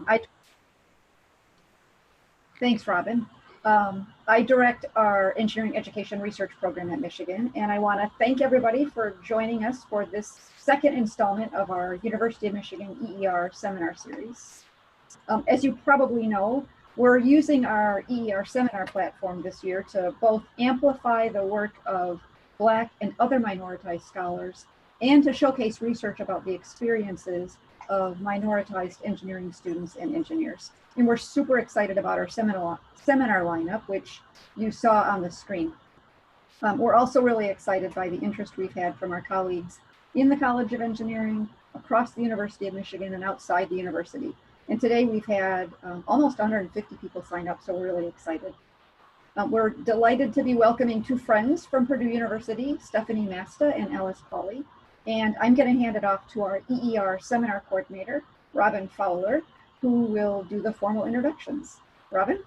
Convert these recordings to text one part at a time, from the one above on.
I Thanks, Robin. I direct our engineering education research program at Michigan, and I want to thank everybody for joining us for this second installment of our University of Michigan EER seminar series. As you probably know, we're using our EER seminar platform this year to both amplify the work of Black and other minoritized scholars and to showcase research about the experiences of minoritized engineering students and engineers. And we're super excited about our seminar lineup, which you saw on the screen. We're also really excited by the interest we've had from our colleagues in the College of Engineering, across the University of Michigan, and outside the university. And today we've had almost 150 people sign up, so we're really excited. We're delighted to be welcoming two friends from Purdue University, Stephanie Masta and Alice Pawley. And I'm going to hand it off to our EER seminar coordinator, Robin Fowler, who will do the formal introductions. Robin?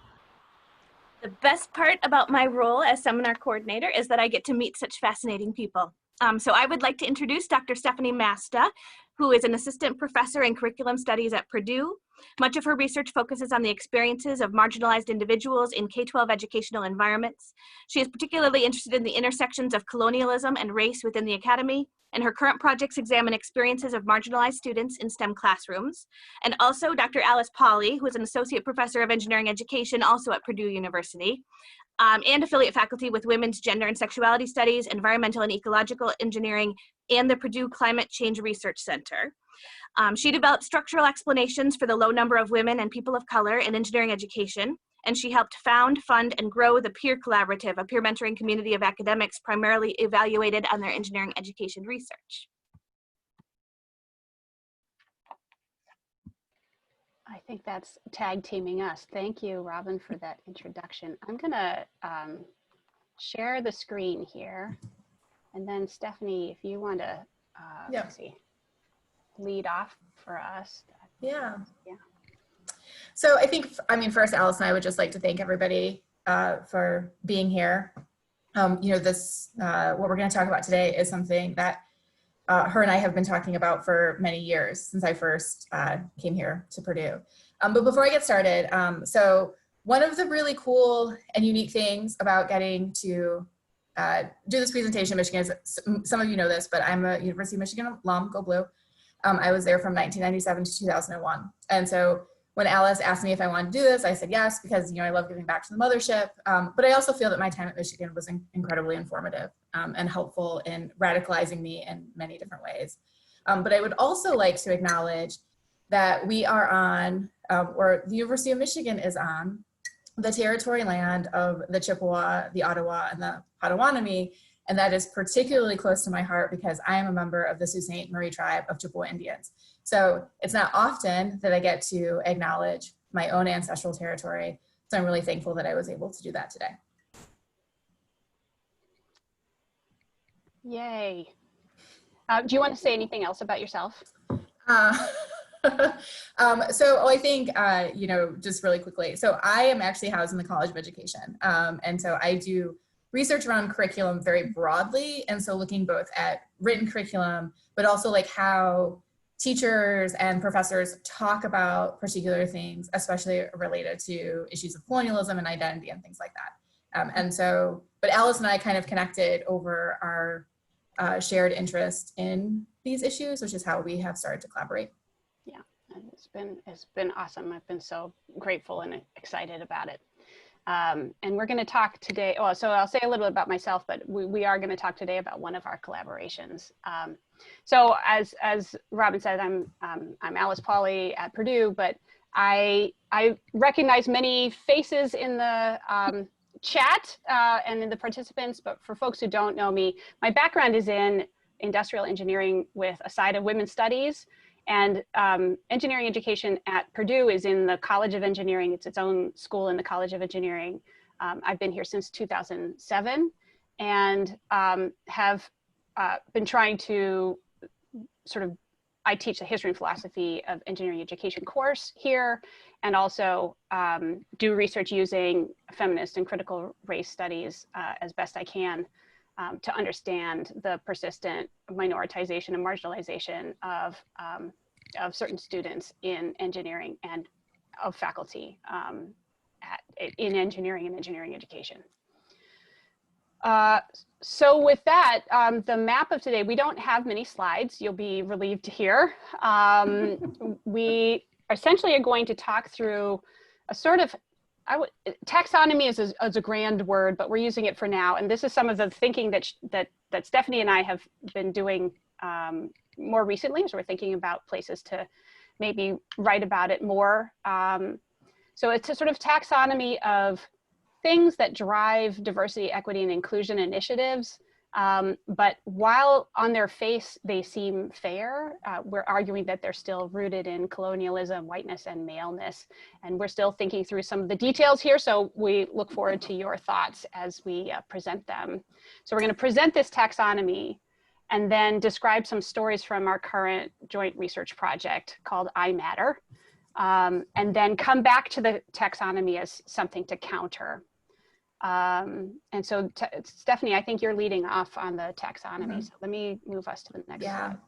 The best part about my role as seminar coordinator is that I get to meet such fascinating people. So I would like to introduce Dr. Stephanie Masta, who is an assistant professor in curriculum studies at Purdue. Much of her research focuses on the experiences of marginalized individuals in K-12 educational environments. She is particularly interested in the intersections of colonialism and race within the academy, and her current projects examine experiences of marginalized students in STEM classrooms. And also Dr. Alice Pawley, who is an associate professor of engineering education, also at Purdue University, and affiliate faculty with women's gender and sexuality studies, environmental and ecological engineering, and the Purdue Climate Change Research Center. She developed structural explanations for the low number of women and people of color in engineering education, and she helped found, fund, and grow the Peer Collaborative, a peer mentoring community of academics primarily evaluated on their engineering education research. I think that's tag teaming us. Thank you, Robin, for that introduction. I'm gonna share the screen here. And then Stephanie, if you want to, let's see, lead off for us. Yeah. So I think, first, Alice and I would just like to thank everybody for being here. What we're going to talk about today is something that her and I have been talking about for many years since I first came here to Purdue. But before I get started, so one of the really cool and unique things about getting to do this presentation in Michigan is, some of you know this, but I'm a University of Michigan alum, go Blue. I was there from 1997 to 2001. And so when Alice asked me if I wanted to do this, I said yes, because I love giving back to the mothership. But I also feel that my time at Michigan was incredibly informative and helpful in radicalizing me in many different ways. But I would also like to acknowledge that we are on, or the University of Michigan is on, the territory land of the Chippewa, the Ottawa, and the Potawatomi. And that is particularly close to my heart because I am a member of the Sault Ste. Marie tribe of Chippewa Indians. So it's not often that I get to acknowledge my own ancestral territory. So I'm really thankful that I was able to do that today. Yay. Do you want to say anything else about yourself? I think, just really quickly. So I am actually housed in the College of Education. And so I do research around curriculum very broadly. And so looking both at written curriculum, but also like how teachers and professors talk about particular things, especially related to issues of colonialism and identity and things like that. But Alice and I kind of connected over our shared interest in these issues, which is how we have started to collaborate. Yeah, it's been awesome. I've been so grateful and excited about it. And we're going to talk today. Oh, so I'll say a little bit about myself, but we are going to talk today about one of our collaborations. So as Robin said, I'm Alice Pawley at Purdue, but I recognize many faces in the chat and in the participants. But for folks who don't know me, my background is in industrial engineering with a side of women's studies. And engineering education at Purdue is in the College of Engineering. It's its own school in the College of Engineering. I've been here since 2007 and have been trying to I teach the history and philosophy of engineering education course here, and also do research using feminist and critical race studies as best I can to understand the persistent minoritization and marginalization of certain students in engineering and of faculty in engineering and engineering education. So with that, the map of today, we don't have many slides. You'll be relieved to hear. We essentially are going to talk through a sort of, taxonomy is a grand word, but we're using it for now. And this is some of the thinking that Stephanie and I have been doing more recently, as we're thinking about places to maybe write about it more. So it's a sort of taxonomy of things that drive diversity, equity, and inclusion initiatives. But while on their face they seem fair, we're arguing that they're still rooted in colonialism, whiteness, and maleness. And we're still thinking through some of the details here, so we look forward to your thoughts as we present them. So we're going to present this taxonomy and then describe some stories from our current joint research project called I Matter, and then come back to the taxonomy as something to counter. And so Stephanie, I think you're leading off on the taxonomy. So let me move us to the next slide.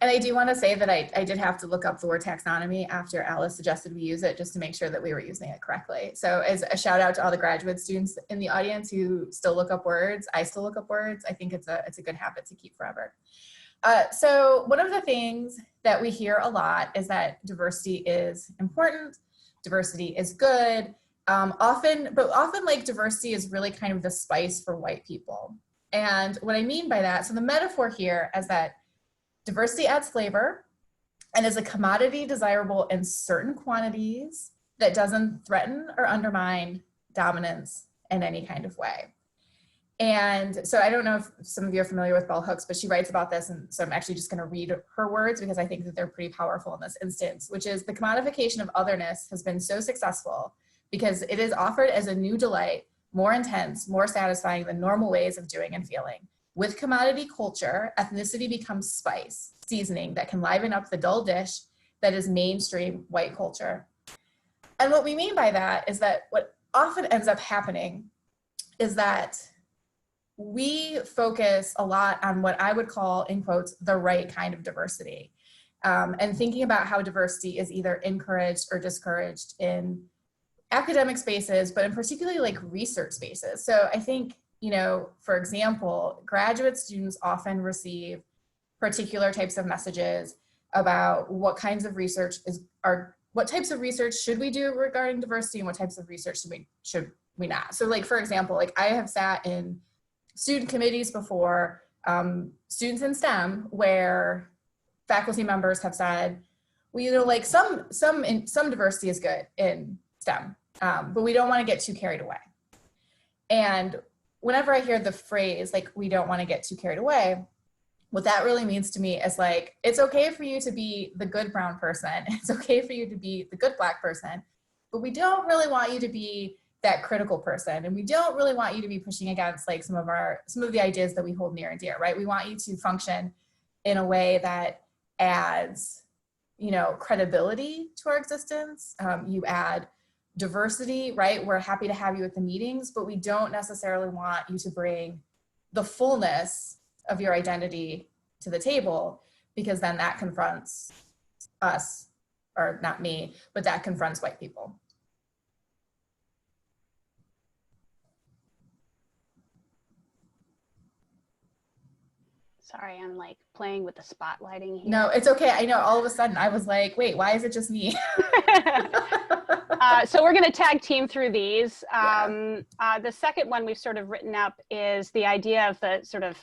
And I do want to say that I did have to look up the word taxonomy after Alice suggested we use it, just to make sure that we were using it correctly. So as a shout out to all the graduate students in the audience who still look up words, I still look up words. I think it's a good habit to keep forever. So one of the things that we hear a lot is that diversity is important, diversity is good. Often like diversity is really kind of the spice for white people. And what I mean by that, so the metaphor here is that diversity adds flavor and is a commodity desirable in certain quantities that doesn't threaten or undermine dominance in any kind of way. And so I don't know if some of you are familiar with Bell Hooks, but she writes about this. And so I'm actually just going to read her words because I think that they're pretty powerful in this instance, which is the commodification of otherness has been so successful because it is offered as a new delight, more intense, more satisfying than normal ways of doing and feeling. With commodity culture, ethnicity becomes spice, seasoning that can liven up the dull dish that is mainstream white culture. And what we mean by that is that what often ends up happening is that we focus a lot on what I would call, in quotes, the right kind of diversity. And thinking about how diversity is either encouraged or discouraged in academic spaces, but in particularly like research spaces. So I think, you know, for example, graduate students often receive particular types of messages about what kinds of research what types of research should we do regarding diversity and what types of research should we not. So like, for example, like I have sat in student committees before, students in STEM, where faculty members have said, well, you know, like some diversity is good in STEM, but we don't want to get too carried away. And whenever I hear the phrase, like, we don't want to get too carried away, what that really means to me is like, it's okay for you to be the good brown person. It's okay for you to be the good black person, but we don't really want you to be that critical person. And we don't really want you to be pushing against like some of the ideas that we hold near and dear, right? We want you to function in a way that adds, you know, credibility to our existence. You add diversity, right? We're happy to have you at the meetings, but we don't necessarily want you to bring the fullness of your identity to the table, because then that confronts us, or not me, but that confronts white people. Sorry, I'm like playing with the spotlighting here. No, it's okay. I know all of a sudden I was like, wait, why is it just me? So we're going to tag team through these. The second one we've sort of written up is the idea of the sort of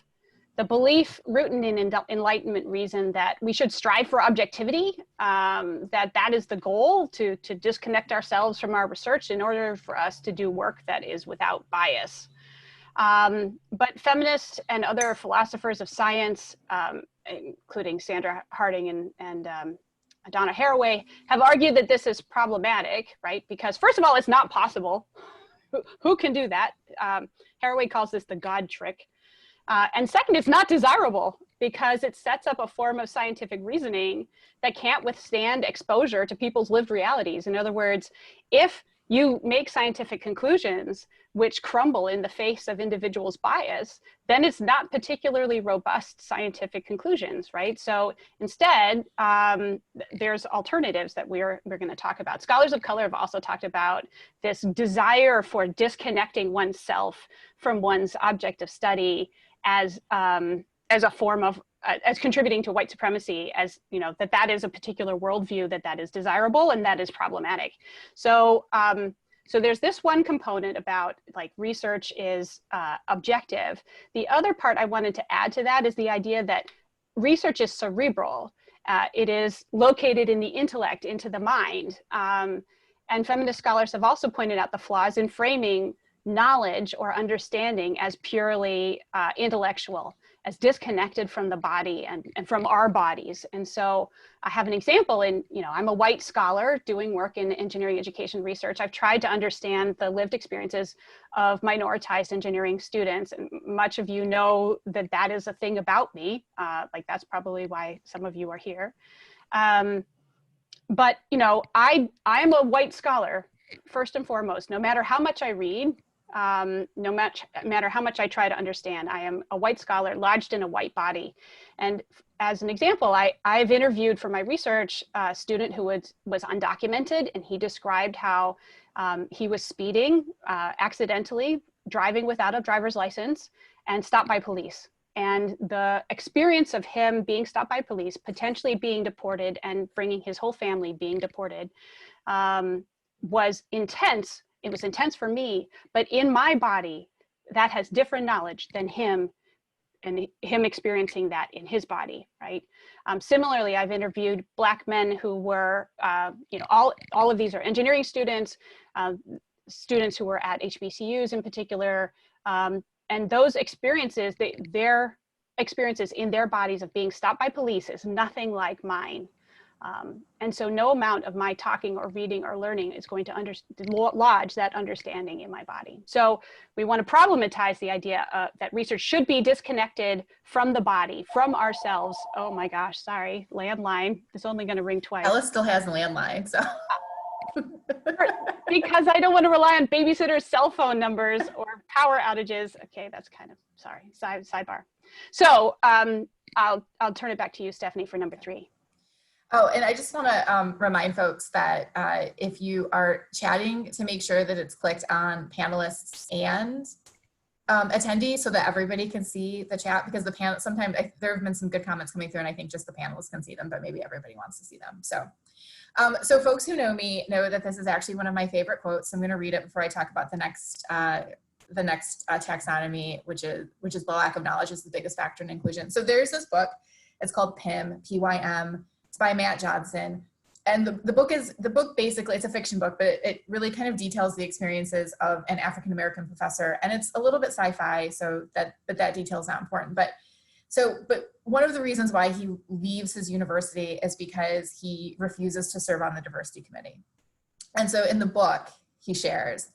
the belief rooted in Enlightenment reason that we should strive for objectivity, that is the goal, to disconnect ourselves from our research in order for us to do work that is without bias. But feminists and other philosophers of science, including Sandra Harding and Donna Haraway, have argued that this is problematic, right? Because first of all, it's not possible. Who can do that? Haraway calls this the God trick. And second, it's not desirable because it sets up a form of scientific reasoning that can't withstand exposure to people's lived realities. In other words, if you make scientific conclusions, which crumble in the face of individuals' bias, then it's not particularly robust scientific conclusions, right? So instead, there's alternatives that we're going to talk about. Scholars of color have also talked about this desire for disconnecting oneself from one's object of study as a form of, as contributing to white supremacy, as, you know, that is a particular worldview, that is desirable and that is problematic. So, so there's this one component about like research is objective. The other part I wanted to add to that is the idea that research is cerebral. It is located in the intellect, into the mind. And feminist scholars have also pointed out the flaws in framing knowledge or understanding as purely intellectual, as disconnected from the body and from our bodies. And so I have an example in, you know, I'm a white scholar doing work in engineering education research. I've tried to understand the lived experiences of minoritized engineering students. And much of you know that that is a thing about me. Like that's probably why some of you are here. But, you know, I'm a white scholar, first and foremost, no matter how much I read, no matter how much I try to understand. I am a white scholar lodged in a white body. And as an example, I've interviewed for my research a student who was undocumented, and he described how he was speeding accidentally, driving without a driver's license, and stopped by police. And the experience of him being stopped by police, potentially being deported, and bringing his whole family being deported was intense. It was intense for me, but in my body, that has different knowledge than him, and him experiencing that in his body, right? Similarly, I've interviewed Black men who were, you know, all of these are engineering students, students who were at HBCUs in particular, and those experiences, their experiences in their bodies of being stopped by police is nothing like mine. And so no amount of my talking or reading or learning is going to lodge that understanding in my body. So we want to problematize the idea that research should be disconnected from the body, from ourselves. Oh my gosh, sorry, landline. It's only going to ring twice. Alice still has a landline, so. Because I don't want to rely on babysitters' cell phone numbers or power outages. Okay, that's kind of, sorry, sidebar. So I'll turn it back to you, Stephanie, for number 3. Oh, and I just want to remind folks that if you are chatting, to make sure that it's clicked on panelists and attendees so that everybody can see the chat, because the panel, sometimes there have been some good comments coming through and I think just the panelists can see them, but maybe everybody wants to see them. So, so folks who know me know that this is actually one of my favorite quotes. I'm going to read it before I talk about the next taxonomy, which is the lack of knowledge is the biggest factor in inclusion. So there's this book, it's called PYM, P-Y-M. It's by Matt Johnson. And the book basically, it's a fiction book, but it really kind of details the experiences of an African-American professor. And it's a little bit sci-fi, but that detail is not important. But one of the reasons why he leaves his university is because he refuses to serve on the diversity committee. And so in the book, he shares,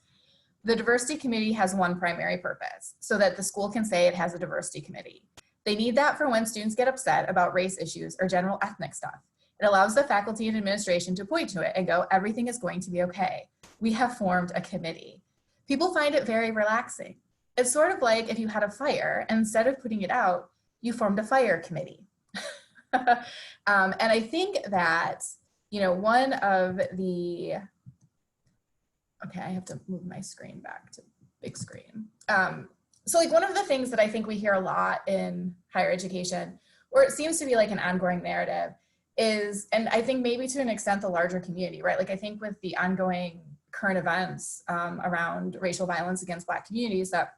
the diversity committee has one primary purpose, so that the school can say it has a diversity committee. They need that for when students get upset about race issues or general ethnic stuff. It allows the faculty and administration to point to it and go, everything is going to be okay. We have formed a committee. People find it very relaxing. It's sort of like if you had a fire, and instead of putting it out, you formed a fire committee. And I think that, you know, one of the, okay, I have to move my screen back to big screen. So like one of the things that I think we hear a lot in higher education, or it seems to be like an ongoing narrative, is, and I think maybe to an extent the larger community, right? Like I think with the ongoing current events around racial violence against Black communities, that,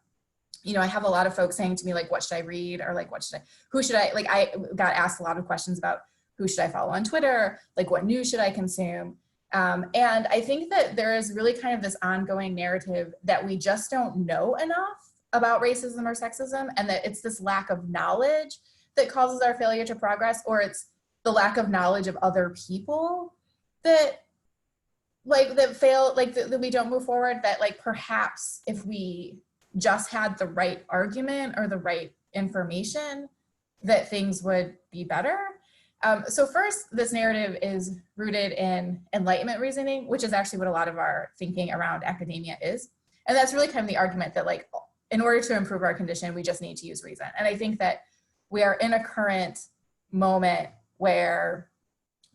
you know, I have a lot of folks saying to me, like, what should I read? Or like, like I got asked a lot of questions about who should I follow on Twitter? Like what news should I consume? And I think that there is really kind of this ongoing narrative that we just don't know enough about racism or sexism, and that it's this lack of knowledge that causes our failure to progress, or it's the lack of knowledge of other people that fail, like that we don't move forward, that like perhaps if we just had the right argument or the right information, that things would be better. So first, this narrative is rooted in Enlightenment reasoning, which is actually what a lot of our thinking around academia is. And that's really kind of the argument that like, in order to improve our condition, we just need to use reason. And I think that we are in a current moment where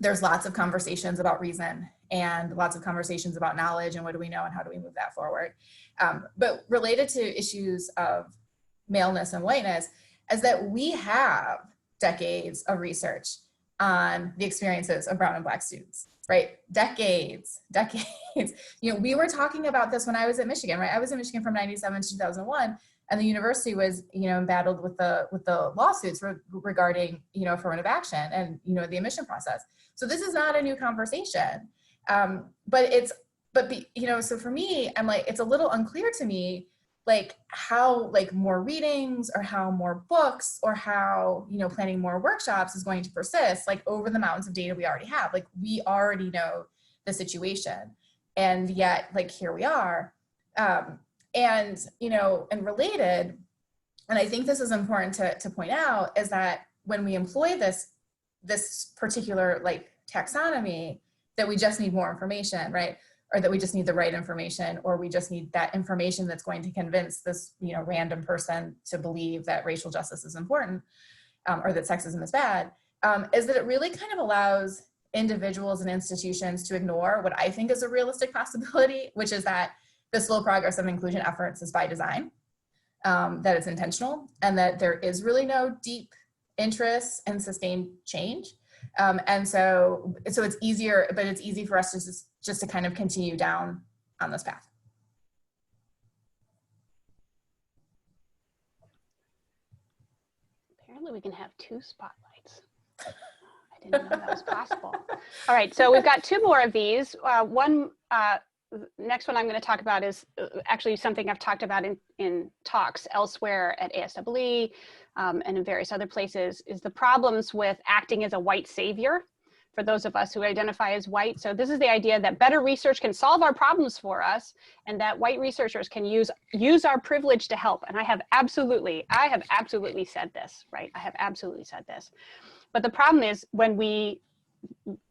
there's lots of conversations about reason and lots of conversations about knowledge and what do we know and how do we move that forward. But related to issues of maleness and whiteness is that we have decades of research on the experiences of brown and black students, right? Decades. You know, we were talking about this when I was at Michigan, right? I was in Michigan from 97 to 2001, and the university was, you know, embattled with the lawsuits regarding, you know, affirmative action and, you know, the admission process. So this is not a new conversation, you know, so for me, I'm like, it's a little unclear to me, like how like more readings or how more books or how, you know, planning more workshops is going to persist, like over the mountains of data we already have. Like we already know the situation, and yet like here we are. And, you know, and related, and I think this is important to point out, is that when we employ this particular like taxonomy, that we just need more information, right? Or that we just need the right information, or we just need that information that's going to convince this, you know, random person to believe that racial justice is important, or that sexism is bad, is that it really kind of allows individuals and institutions to ignore what I think is a realistic possibility, which is that the slow progress of inclusion efforts is by design, that it's intentional, and that there is really no deep interest in sustained change. And so it's easier, but it's easy for us to just to kind of continue down on this path. Apparently we can have 2 spotlights. I didn't know that was possible. All right, so we've got 2 more of these. Next one I'm going to talk about is actually something I've talked about in talks elsewhere at ASWE and in various other places, is the problems with acting as a white savior for those of us who identify as white. So this is the idea that better research can solve our problems for us, and that white researchers can use our privilege to help. And I have absolutely said this, right? I have absolutely said this. But the problem is when we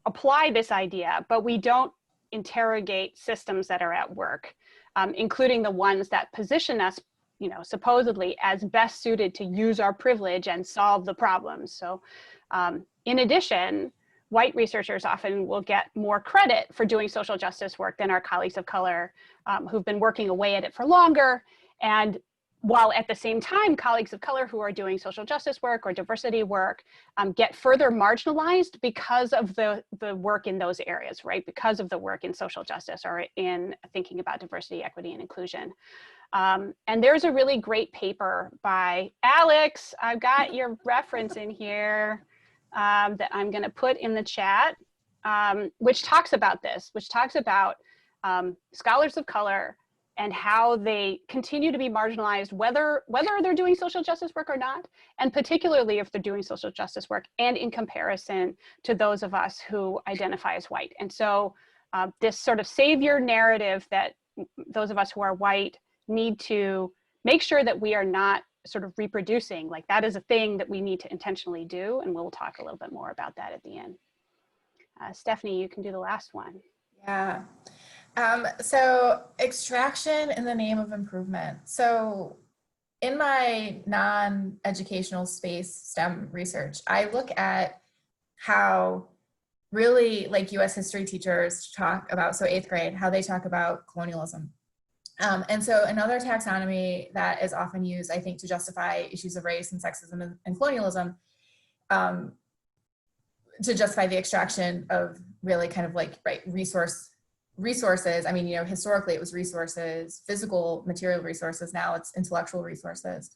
apply this idea, but we don't interrogate systems that are at work, including the ones that position us, you know, supposedly as best suited to use our privilege and solve the problems. So in addition, white researchers often will get more credit for doing social justice work than our colleagues of color who've been working away at it for longer. And while at the same time, colleagues of color who are doing social justice work or diversity work get further marginalized because of the work in those areas, right? Because of the work in social justice or in thinking about diversity, equity, and inclusion. And there's a really great paper by Alex. I've got your reference in here that I'm going to put in the chat, which talks about this, which talks about scholars of color and how they continue to be marginalized, whether they're doing social justice work or not, and particularly if they're doing social justice work and in comparison to those of us who identify as white. And so this sort of savior narrative that those of us who are white need to make sure that we are not sort of reproducing, like that is a thing that we need to intentionally do, and we'll talk a little bit more about that at the end. Stephanie, you can do the last one. Yeah. So extraction in the name of improvement. So in my non-educational space STEM research, I look at how really like US history teachers talk about, so 8th grade, how they talk about colonialism. And so another taxonomy that is often used, I think, to justify issues of race and sexism and colonialism, to justify the extraction of really kind of like, right, resources. I mean, you know, historically it was resources, physical, material resources. Now it's intellectual resources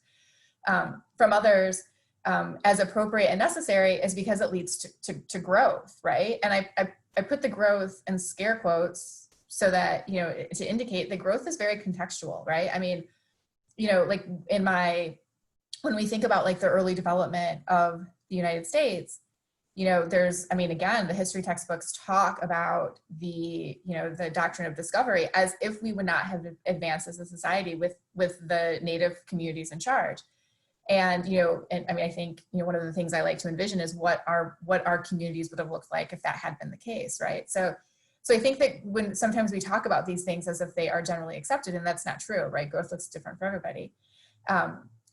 from others as appropriate and necessary is because it leads to growth, right? And I put the growth in scare quotes so that, you know, to indicate the growth is very contextual, right? I mean, you know, like when we think about like the early development of the United States, you know, there's, I mean, again, the history textbooks talk about the, you know, the doctrine of discovery as if we would not have advanced as a society with the native communities in charge. And, you know, and I mean, I think, you know, one of the things I like to envision is what our communities would have looked like if that had been the case, right? So So I think that when sometimes we talk about these things as if they are generally accepted, and that's not true, right? Growth looks different for everybody.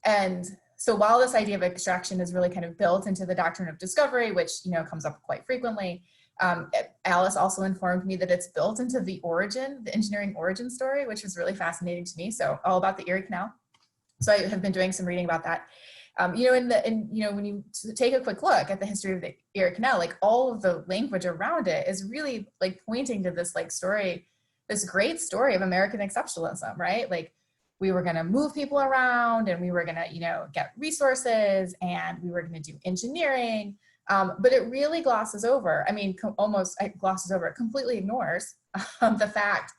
And so while this idea of extraction is really kind of built into the doctrine of discovery, which, you know, comes up quite frequently, Alice also informed me that it's built into the engineering origin story, which was really fascinating to me. So all about the Erie Canal. So I have been doing some reading about that. You know, when you take a quick look at the history of the Erie Canal, like all of the language around it is really like pointing to this like story, this great story of American exceptionalism, right? Like we were going to move people around and we were going to, you know, get resources and we were going to do engineering. But it really glosses over, I mean, almost glosses over, it completely ignores the fact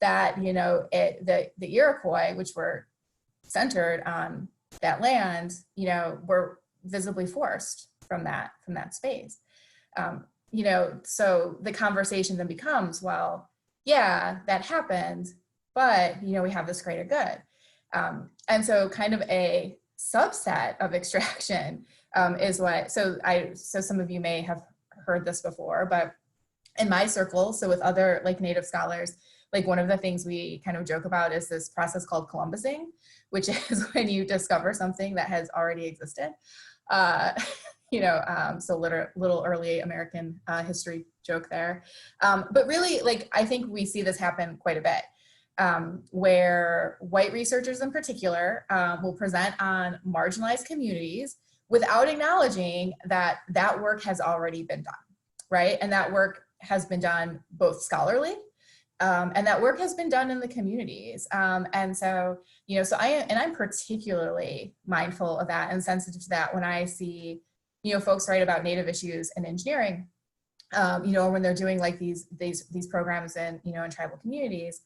that, you know, the Iroquois, which were centered on that land, you know, were visibly forced from that space. You know, so the conversation then becomes, well, yeah, that happened, but, you know, we have this greater good. And so kind of a subset of extraction is what, so some of you may have heard this before, but in my circle, so with other like Native scholars, like one of the things we kind of joke about is this process called Columbusing, which is when you discover something that has already existed. You know, so little early American history joke there. But really, like, I think we see this happen quite a bit, where white researchers in particular will present on marginalized communities without acknowledging that that work has already been done, right? And that work has been done both scholarly, and that work has been done in the communities. And so, you know, I'm particularly mindful of that and sensitive to that when I see, you know, folks write about Native issues in engineering, you know, when they're doing like these programs in, you know, in tribal communities,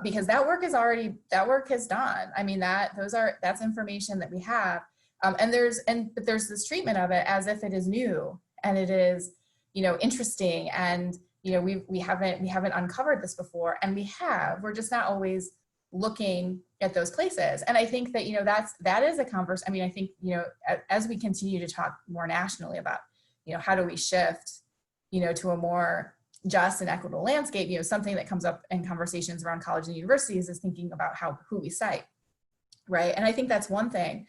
because that work is done. I mean, that's information that we have. But there's this treatment of it as if it is new and it is, you know, interesting, and you know, we haven't uncovered this before, and we're just not always looking at those places. And I think that, you know, that is a conversation. I mean, I think, you know, as we continue to talk more nationally about, you know, how do we shift, you know, to a more just and equitable landscape, you know, something that comes up in conversations around college and universities is thinking about who we cite, right? And I think that's one thing.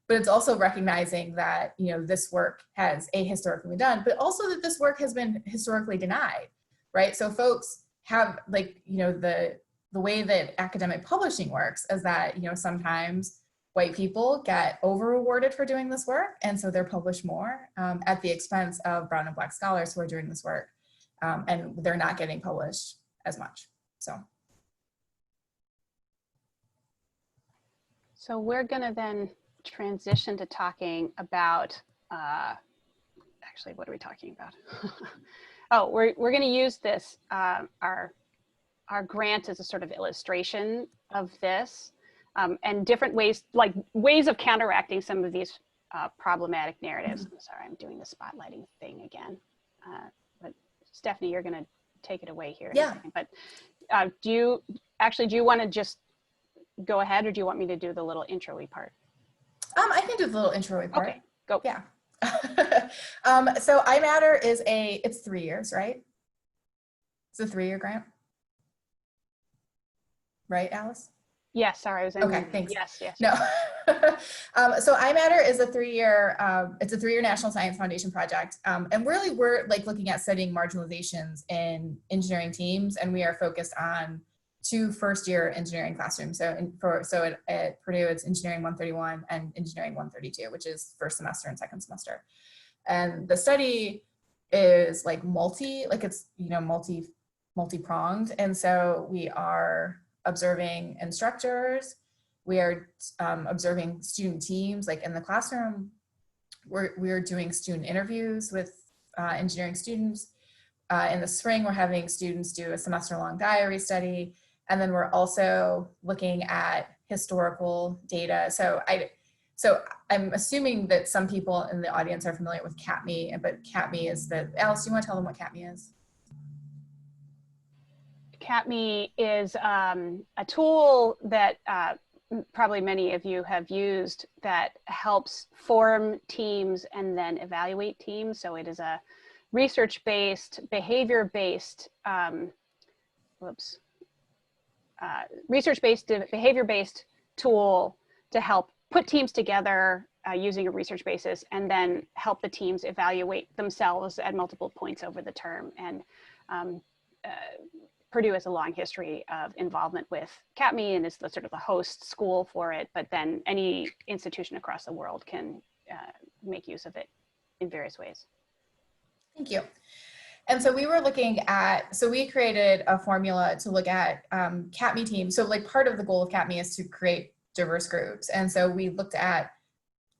But it's also recognizing that, you know, this work has historically been done, but also that this work has been historically denied, right? So folks have, like, you know, the way that academic publishing works is that, you know, sometimes white people get over-rewarded for doing this work, and so they're published more at the expense of brown and black scholars who are doing this work, and they're not getting published as much, so. So we're gonna then transition to talking about, actually, what are we talking about? Oh, we're going to use this, our grant as a sort of illustration of this, and different ways, like ways of counteracting some of these problematic narratives. I'm sorry, I'm doing the spotlighting thing again. But Stephanie, you're going to take it away here. Yeah. But do you want to just go ahead, or do you want me to do the little intro-y part? I can do the little intro part. Okay, go. Yeah. So iMatter is it's 3 years, right? It's a 3-year grant. Right, Alice? Yes, sorry, I was okay, thanks. Yes. No. So iMatter is a 3-year, it's a 3-year National Science Foundation project. And really we're like looking at studying marginalizations in engineering teams, and we are focused on 2 first-year engineering classrooms. So at Purdue, it's Engineering 131 and Engineering 132, which is first semester and second semester. And the study is like it's, you know, multi-pronged. And so we are observing instructors, we are observing student teams, like in the classroom. We're doing student interviews with engineering students. In the spring, we're having students do a semester-long diary study. And then we're also looking at historical data. So I'm assuming that some people in the audience are familiar with CATME, but CATME is Alice, do you want to tell them what CATME is? CATME is a tool that probably many of you have used that helps form teams and then evaluate teams. So it is research-based, behavior-based, research-based, behavior-based tool to help put teams together using a research basis, and then help the teams evaluate themselves at multiple points over the term. And Purdue has a long history of involvement with CAPME and is the sort of the host school for it, but then any institution across the world can make use of it in various ways. Thank you. And so we were looking at, so we created a formula to look at CAPME teams. So like part of the goal of CAPME is to create diverse groups. And so we looked at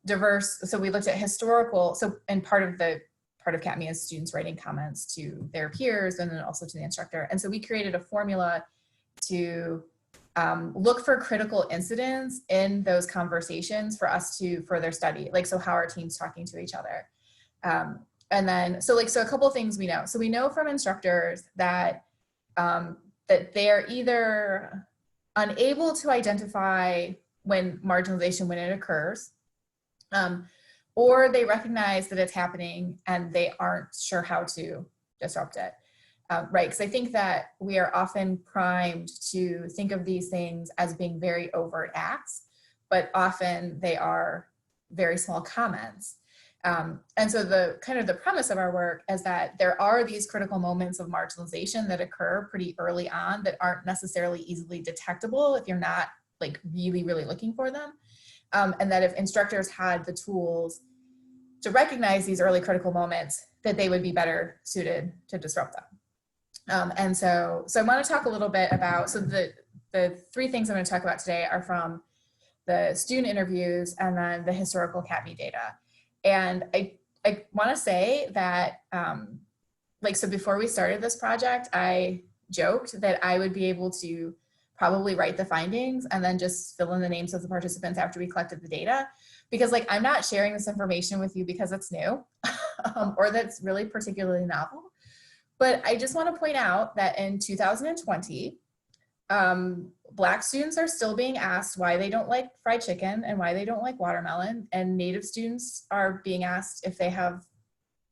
historical, and part of CAPME is students writing comments to their peers and then also to the instructor. And so we created a formula to look for critical incidents in those conversations for us to further study, like, so how are teams talking to each other? And then, so a couple of things we know. So we know from instructors that, that they're either unable to identify when it occurs, or they recognize that it's happening and they aren't sure how to disrupt it, right? Because I think that we are often primed to think of these things as being very overt acts, but often they are very small comments. And so the kind of the premise of our work is that there are these critical moments of marginalization that occur pretty early on that aren't necessarily easily detectable if you're not like really, really looking for them. And that if instructors had the tools to recognize these early critical moments, that they would be better suited to disrupt them. And so I want to talk a little bit about, so the three things I'm going to talk about today are from the student interviews and then the historical CAPME data. And I want to say that, so before we started this project, I joked that I would be able to probably write the findings and then just fill in the names of the participants after we collected the data, because I'm not sharing this information with you because it's new or that's really particularly novel. But I just want to point out that in 2020, Black students are still being asked why they don't like fried chicken and why they don't like watermelon, and Native students are being asked if they have,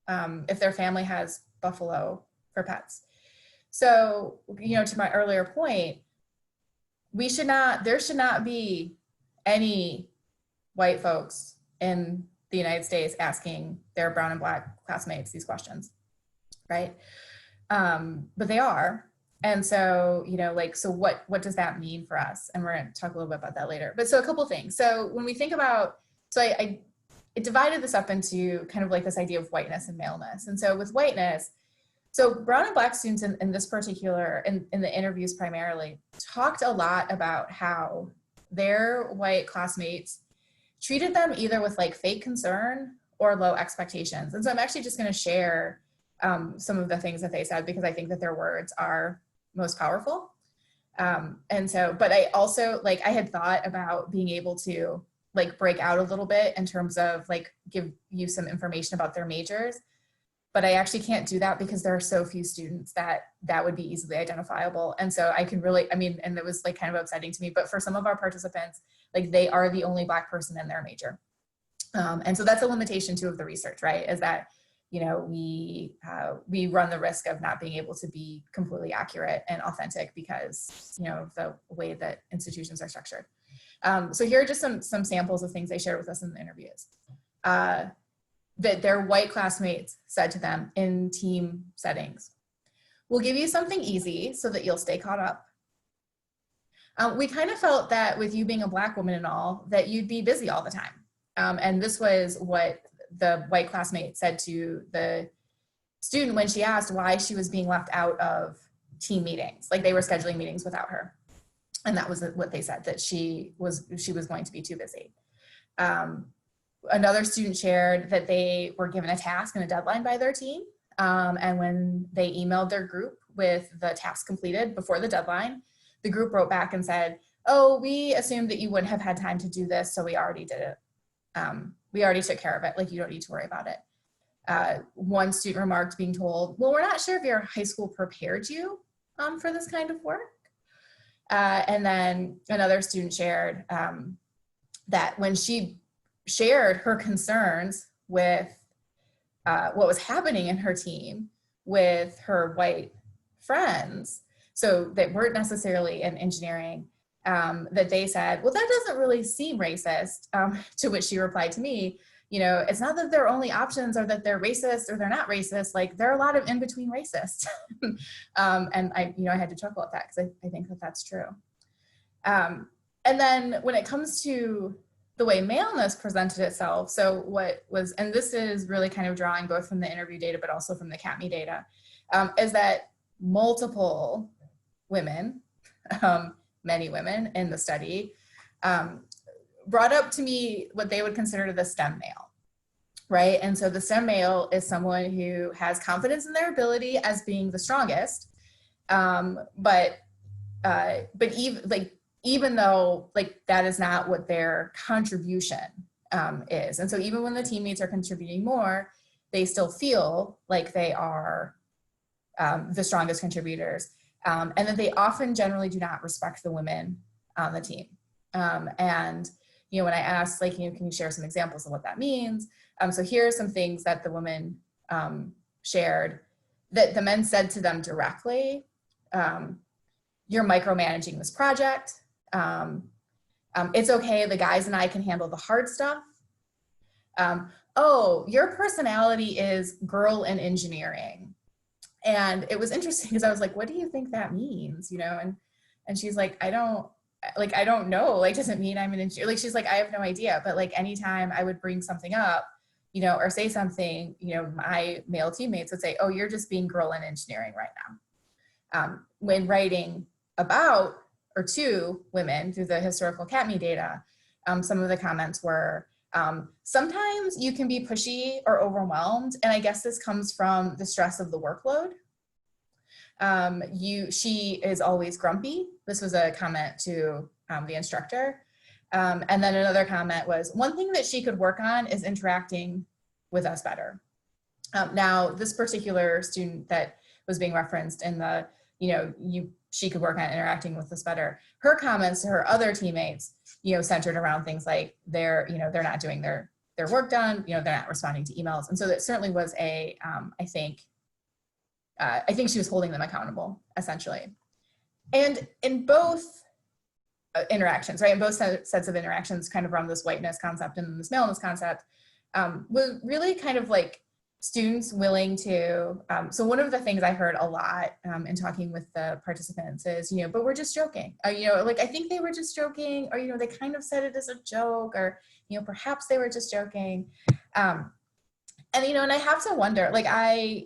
if their family has buffalo for pets. So, to my earlier point, there should not be any white folks in the United States asking their brown and Black classmates these questions, right? But they are. And so, so what does that mean for us? And we're going to talk a little bit about that later. But so a couple things. So when we think about, I divided this up into kind of like this idea of whiteness and maleness. And so with whiteness, so brown and Black students in this particular, in the interviews primarily, talked a lot about how their white classmates treated them either with like fake concern or low expectations. And so I'm actually just going to share some of the things that they said, because I think that their words are most powerful. And so, but I also, I had thought about being able to break out a little bit in terms of give you some information about their majors, but I actually can't do that because there are so few students that would be easily identifiable. And so I can really, and it was kind of upsetting to me, but for some of our participants, they are the only Black person in their major. And so that's a limitation too of the research, right? Is that, we run the risk of not being able to be completely accurate and authentic because, of the way that institutions are structured. So here are just some samples of things they shared with us in the interviews. That their white classmates said to them in team settings: "We'll give you something easy so that you'll stay caught up. We kind of felt that with you being a Black woman and all, that you'd be busy all the time." And this was what the white classmate said to the student when she asked why she was being left out of team meetings. They were scheduling meetings without her. And that was what they said, that she was going to be too busy. Another student shared that they were given a task and a deadline by their team. And when they emailed their group with the task completed before the deadline, the group wrote back and said, "Oh, we assumed that you wouldn't have had time to do this, so we already did it. We already took care of it. You don't need to worry about it." One student remarked being told, "Well, we're not sure if your high school prepared you for this kind of work." And then another student shared that when she shared her concerns with what was happening in her team with her white friends, so that weren't necessarily in engineering, that they said, well, that doesn't really seem racist, to which she replied to me, it's not that their only options are that they're racist or they're not racist, like there are a lot of in-between racists. And I had to chuckle at that because I think that that's true. And then when it comes to the way maleness presented itself, so what was, and this is really kind of drawing both from the interview data, but also from the CAPME data, is that multiple women, many women in the study, brought up to me what they would consider the STEM male, right? And so the STEM male is someone who has confidence in their ability as being the strongest, but even though like that is not what their contribution is. And so even when the teammates are contributing more, they still feel like they are the strongest contributors. And that they often generally do not respect the women on the team. And when I asked, like, can you share some examples of what that means? So here are some things that the women shared that the men said to them directly. You're micromanaging this project. It's okay, the guys and I can handle the hard stuff. Oh, your personality is girl in engineering. And it was interesting because I was like, what do you think that means? And she's like, I don't know, like, does it mean I'm an engineer? Like, she's like, I have no idea. But like, anytime I would bring something up, or say something, my male teammates would say, oh, you're just being girl in engineering right now. When writing about or to women through the historical CAPME data, some of the comments were, sometimes you can be pushy or overwhelmed. And I guess this comes from the stress of the workload. She is always grumpy. This was a comment to the instructor. And then another comment was, one thing that she could work on is interacting with us better. Now, this particular student that was being referenced in the, she could work on interacting with us better. Her comments to her other teammates, centered around things like they're not doing their work done, they're not responding to emails. And so that certainly was I think she was holding them accountable, essentially. And in both interactions, right, in both sets of interactions, kind of around this whiteness concept and this maleness concept, was really kind of like students willing to, so one of the things I heard a lot in talking with the participants is, but we're just joking. Like, I think they were just joking, or, they kind of said it as a joke, or, perhaps they were just joking. And, and I have to wonder, like, I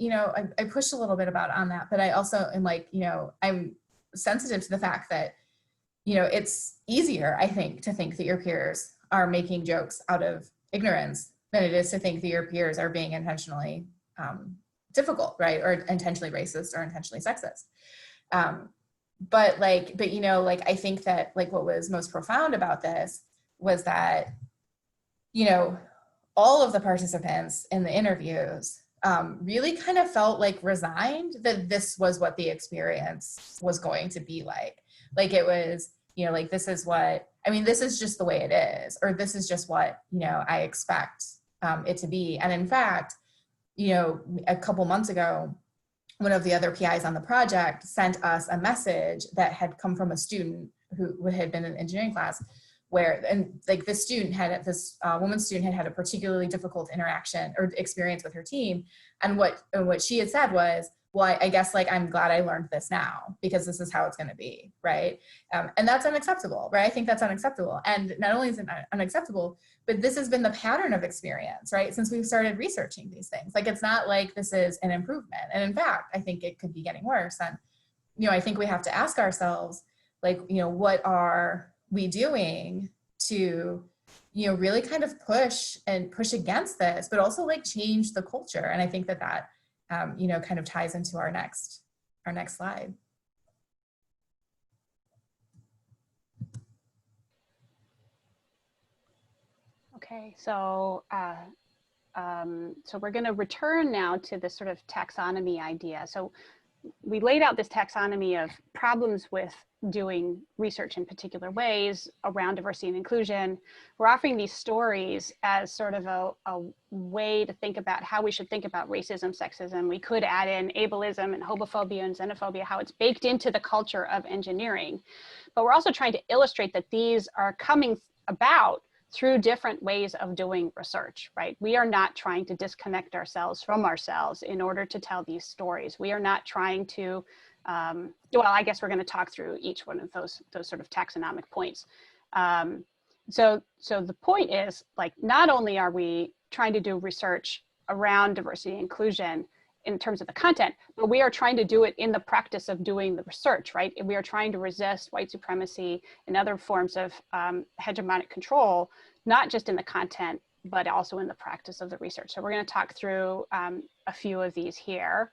pushed a little bit on that, but I also am like, I'm sensitive to the fact that, it's easier, I think, to think that your peers are making jokes out of ignorance than it is to think that your peers are being intentionally difficult, right? Or intentionally racist or intentionally sexist. But I think that like what was most profound about this was that, all of the participants in the interviews really kind of felt like resigned that this was what the experience was going to be like. Like it was, like, this is just the way it is, or this is just what, I expect it to be. And in fact, a couple months ago, one of the other PIs on the project sent us a message that had come from a student who had been in an engineering class this woman student had a particularly difficult interaction or experience with her team. And what she had said was, well, I guess like, I'm glad I learned this now because this is how it's going to be. Right. And that's unacceptable, right? I think that's unacceptable. And not only is it unacceptable, but this has been the pattern of experience, right? Since we've started researching these things. Like, it's not like this is an improvement. And in fact, I think it could be getting worse. And, I think we have to ask ourselves, like, what are we doing to, really kind of push against this, but also like change the culture. And I think that kind of ties into our next slide. Okay, so so we're going to return now to this sort of taxonomy idea. So we laid out this taxonomy of problems with doing research in particular ways around diversity and inclusion. We're offering these stories as sort of a way to think about how we should think about racism, sexism. We could add in ableism and homophobia and xenophobia, how it's baked into the culture of engineering. But we're also trying to illustrate that these are coming about through different ways of doing research, right? We are not trying to disconnect ourselves from ourselves in order to tell these stories. We are not trying to, well, I guess we're going to talk through each one of those sort of taxonomic points. So the point is, like, not only are we trying to do research around diversity and inclusion in terms of the content, but we are trying to do it in the practice of doing the research, right? And we are trying to resist white supremacy and other forms of hegemonic control, not just in the content, but also in the practice of the research. So we're going to talk through a few of these here.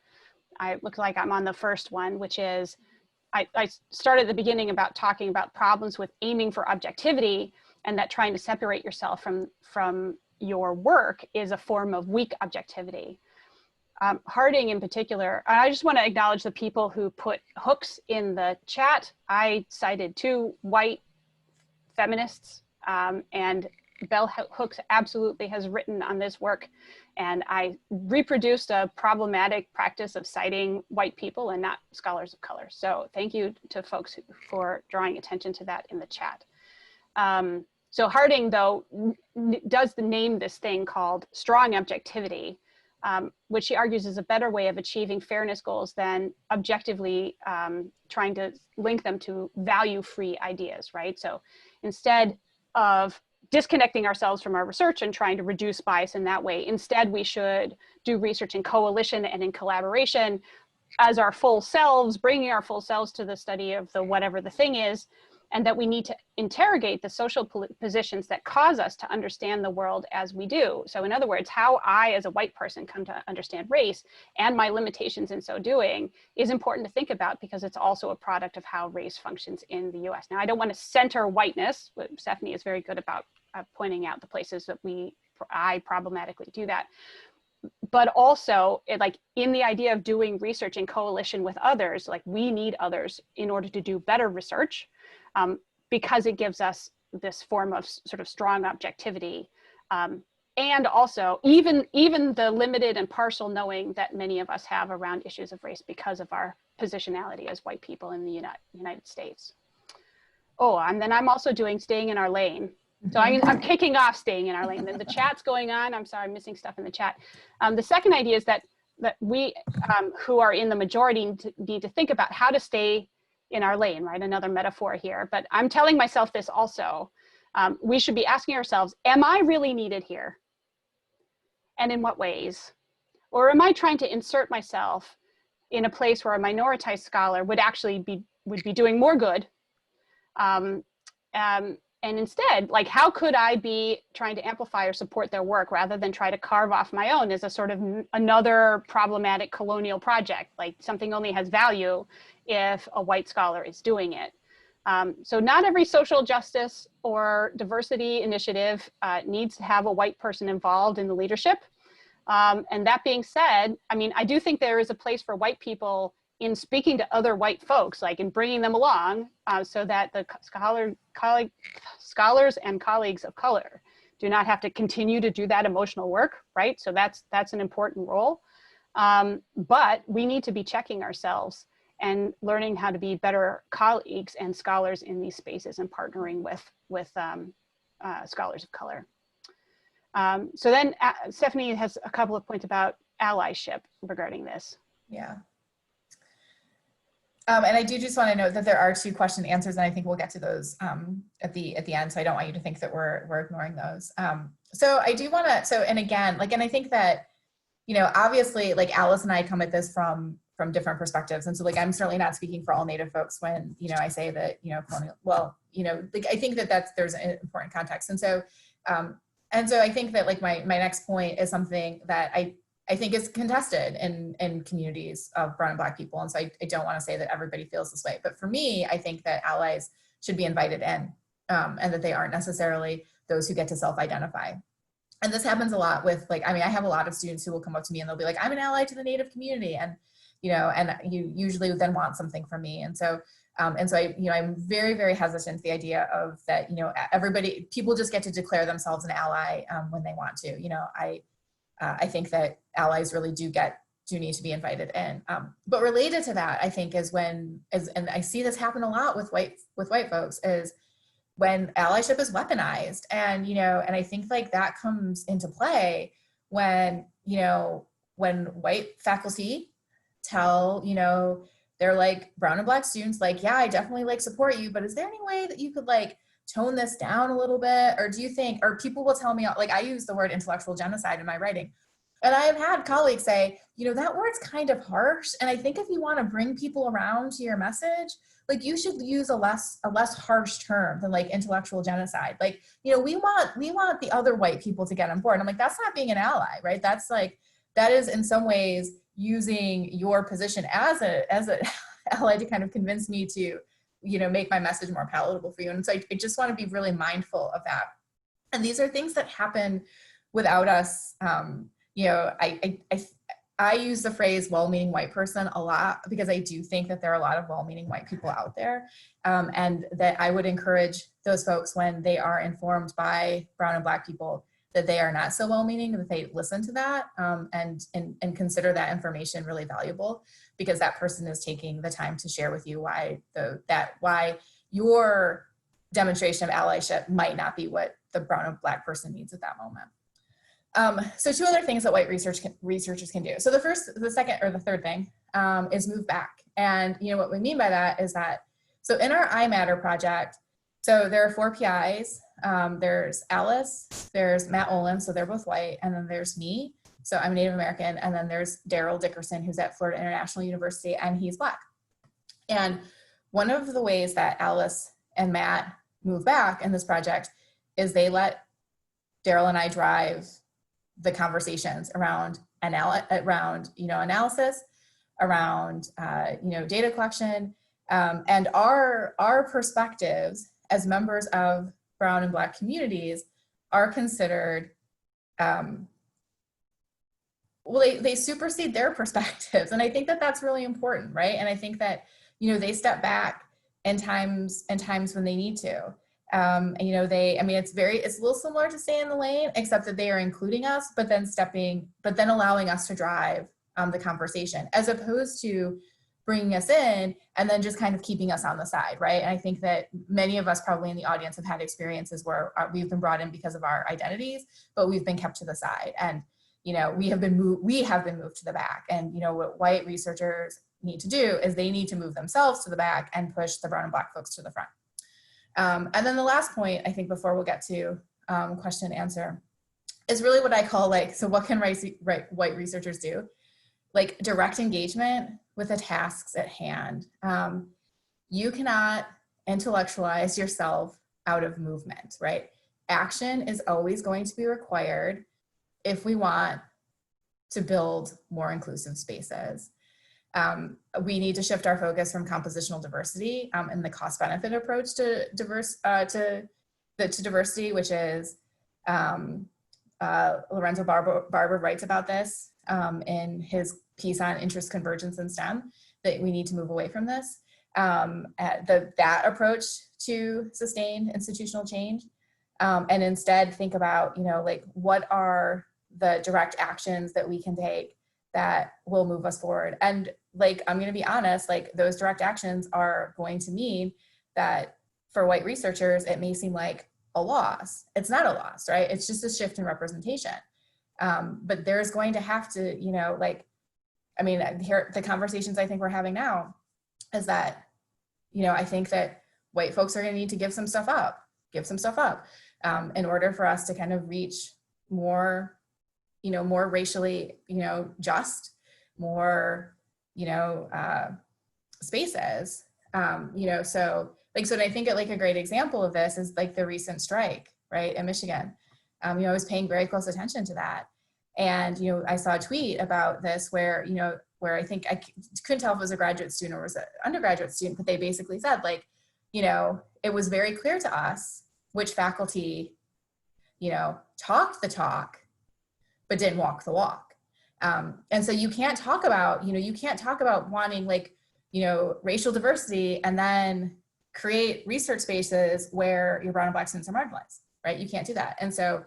I look like I'm on the first one, which is, I started at the beginning about talking about problems with aiming for objectivity, and that trying to separate yourself from your work is a form of weak objectivity. Harding in particular, I just want to acknowledge the people who put hooks in the chat. I cited 2 white feminists, and Bell Hooks absolutely has written on this work, and I reproduced a problematic practice of citing white people and not scholars of color. So thank you to folks for drawing attention to that in the chat. So Harding, though, does name this thing called strong objectivity, which she argues is a better way of achieving fairness goals than objectively trying to link them to value-free ideas, right? So instead of disconnecting ourselves from our research and trying to reduce bias in that way, instead we should do research in coalition and in collaboration as our full selves, bringing our full selves to the study of the whatever the thing is, and that we need to interrogate the social positions that cause us to understand the world as we do. So in other words, how I as a white person come to understand race and my limitations in so doing is important to think about, because it's also a product of how race functions in the US. Now, I don't want to center whiteness, but Stephanie is very good about pointing out the places that I problematically do that. But also, like, in the idea of doing research in coalition with others, like, we need others in order to do better research, because it gives us this form of sort of strong objectivity. And also, even the limited and partial knowing that many of us have around issues of race because of our positionality as white people in the United States. Oh, and then I'm also doing staying in our lane. So I'm kicking off staying in our lane. Then the chat's going on. I'm sorry, I'm missing stuff in the chat. The second idea is that we who are in the majority need to think about how to stay in our lane, right? Another metaphor here, but I'm telling myself this also. We should be asking ourselves, am I really needed here? And in what ways? Or am I trying to insert myself in a place where a minoritized scholar would actually be doing more good? And instead, like, how could I be trying to amplify or support their work rather than try to carve off my own as a sort of another problematic colonial project? Like, something only has value if a white scholar is doing it. So not every social justice or diversity initiative needs to have a white person involved in the leadership. And that being said, I mean, I do think there is a place for white people in speaking to other white folks, like in bringing them along, so that the scholars and colleagues of color do not have to continue to do that emotional work, right? So that's an important role. But we need to be checking ourselves and learning how to be better colleagues and scholars in these spaces and partnering with scholars of color. So then Stephanie has a couple of points about allyship regarding this. Yeah. And I do just want to note that there are 2 question answers, and I think we'll get to those at the end. So I don't want you to think that we're ignoring those. So I do want to, and again, like, and I think that, you know, obviously, like, Alice and I come at this from different perspectives. And so, like, I'm certainly not speaking for all Native folks when, you know, I say that, you know, colonial, well, you know, like, I think that there's an important context. And so I think that, like, my next point is something that I think is contested in communities of brown and Black people. And so I don't want to say that everybody feels this way, but for me, I think that allies should be invited in, and that they aren't necessarily those who get to self-identify. And this happens a lot with, like, I mean, I have a lot of students who will come up to me and they'll be like, I'm an ally to the Native community. And and you usually then want something from me. And so I, I'm very, very hesitant to the idea of that, people just get to declare themselves an ally when they want to. I think that allies really do need to be invited in. But related to that, I think and I see this happen a lot with white folks, is when allyship is weaponized. And, and I think like that comes into play when white faculty tell, they're like brown and black students, like, yeah, I definitely like support you, but is there any way that you could like tone this down a little bit? Or do you think, or people will tell me, like, I use the word intellectual genocide in my writing. And I have had colleagues say, that word's kind of harsh. And I think if you want to bring people around to your message, like you should use a less harsh term than like intellectual genocide. Like, we want the other white people to get on board. And I'm like, that's not being an ally, right? That's like, that is in some ways using your position as a ally to kind of convince me to, make my message more palatable for you. And so I just want to be really mindful of that. And these are things that happen without us. I use the phrase well-meaning white person a lot because I do think that there are a lot of well-meaning white people out there. And that I would encourage those folks, when they are informed by brown and black people that they are not so well-meaning, that they listen to that and consider that information really valuable, because that person is taking the time to share with you why your demonstration of allyship might not be what the brown and black person needs at that moment. So two other things that white researchers can do. So the second or the third thing is move back. And what we mean by that is that, so in our I Matter project, so there are 4 PIs. There's Alice, there's Matt Olin, so they're both white, and then there's me, so I'm Native American, and then there's Daryl Dickerson, who's at Florida International University, and he's black. And one of the ways that Alice and Matt move back in this project is they let Daryl and I drive the conversations around analysis, around data collection, and our perspectives as members of brown and black communities are considered, they supersede their perspectives. And I think that that's really important, right? And I think that, they step back in times when they need to. It's a little similar to stay in the lane, except that they are including us, but then allowing us to drive the conversation, as opposed to bringing us in and then just kind of keeping us on the side, right? And I think that many of us probably in the audience have had experiences where we've been brought in because of our identities, but we've been kept to the side, and we have been moved to the back. And what white researchers need to do is they need to move themselves to the back and push the brown and black folks to the front. And then the last point, I think, before we'll get to question and answer, is really what I call so what can white researchers do? Like direct engagement with the tasks at hand. You cannot intellectualize yourself out of movement, right? Action is always going to be required if we want to build more inclusive spaces. We need to shift our focus from compositional diversity and the cost-benefit approach to diversity, which is Lorenzo Barber writes about this in his piece on interest convergence in STEM, that we need to move away from this. That approach to sustained institutional change, and instead think about, what are the direct actions that we can take that will move us forward. And I'm going to be honest, those direct actions are going to mean that for white researchers, it may seem like a loss. It's not a loss, right? It's just a shift in representation. But there's going to have to, here, the conversations I think we're having now is that, I think that white folks are going to need to give some stuff up in order for us to kind of reach more, more racially, just, more, spaces. So I think a great example of this is the recent strike, right, in Michigan. I was paying very close attention to that. And, I saw a tweet about this where I think I couldn't tell if it was a graduate student or was an undergraduate student, but they basically said it was very clear to us which faculty, talked the talk, but didn't walk the walk. And so you can't talk about, you can't talk about wanting like, racial diversity and then create research spaces where your brown and black students are marginalized, right? You can't do that. And so,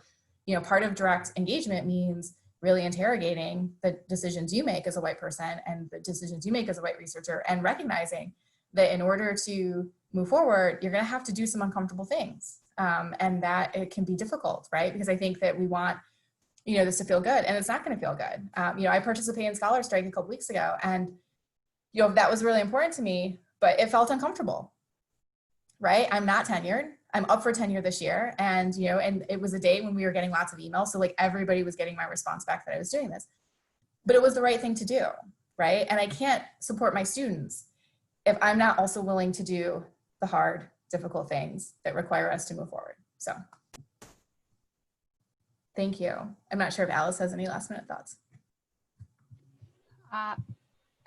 part of direct engagement means really interrogating the decisions you make as a white person and the decisions you make as a white researcher, and recognizing that in order to move forward, you're going to have to do some uncomfortable things. And that it can be difficult, right? Because I think that we want, this to feel good, and it's not going to feel good. I participated in Scholar Strike a couple weeks ago, and, that was really important to me, but it felt uncomfortable, right? I'm not tenured. I'm up for tenure this year. And, and it was a day when we were getting lots of emails. So like everybody was getting my response back that I was doing this, but it was the right thing to do, right? And I can't support my students if I'm not also willing to do the hard, difficult things that require us to move forward. So thank you. I'm not sure if Alice has any last minute thoughts.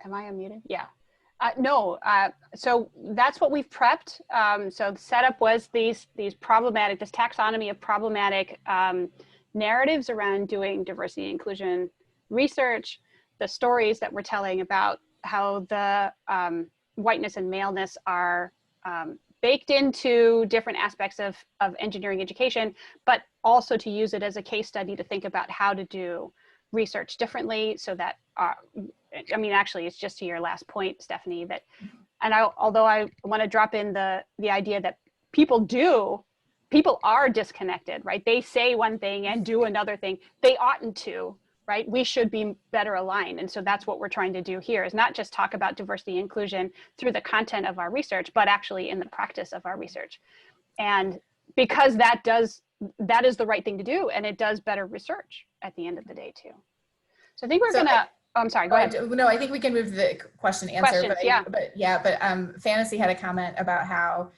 Am I unmuted? Yeah. No, so that's what we've prepped. So the setup was this taxonomy of problematic narratives around doing diversity and inclusion research, the stories that we're telling about how the whiteness and maleness are baked into different aspects of engineering education, but also to use it as a case study to think about how to do research differently, so that actually it's just to your last point, Stephanie, that, and although I want to drop in the idea that people are disconnected, right? They say one thing and do another thing. They oughtn't to, right? We should be better aligned. And so that's what we're trying to do here, is not just talk about diversity and inclusion through the content of our research, but actually in the practice of our research. And because that is the right thing to do, and it does better research at the end of the day too. So I think we're I'm sorry, go ahead. No, I think we can move to the question answer. But Fantasy had a comment about how,